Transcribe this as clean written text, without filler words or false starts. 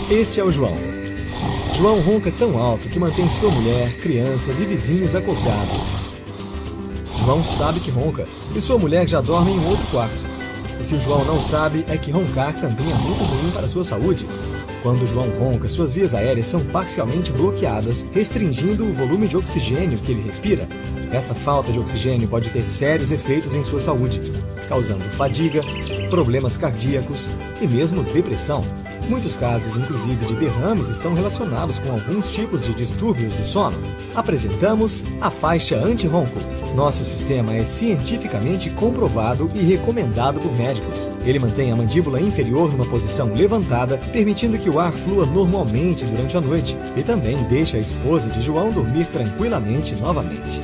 Este é o João. João ronca tão alto que mantém sua mulher, crianças e vizinhos acordados. João sabe que ronca e sua mulher já dorme em um outro quarto. O que o João não sabe é que roncar também é muito ruim para a sua saúde. Quando o João ronca, suas vias aéreas são parcialmente bloqueadas, restringindo o volume de oxigênio que ele respira. Essa falta de oxigênio pode ter sérios efeitos em sua saúde, causando fadiga, problemas cardíacos e mesmo depressão. Muitos casos, inclusive de derrames, estão relacionados com alguns tipos de distúrbios do sono. Apresentamos a faixa anti-ronco. Nosso sistema é cientificamente comprovado e recomendado por médicos. Ele mantém a mandíbula inferior numa posição levantada, permitindo que o ar flua normalmente durante a noite, e também deixa a esposa de João dormir tranquilamente novamente.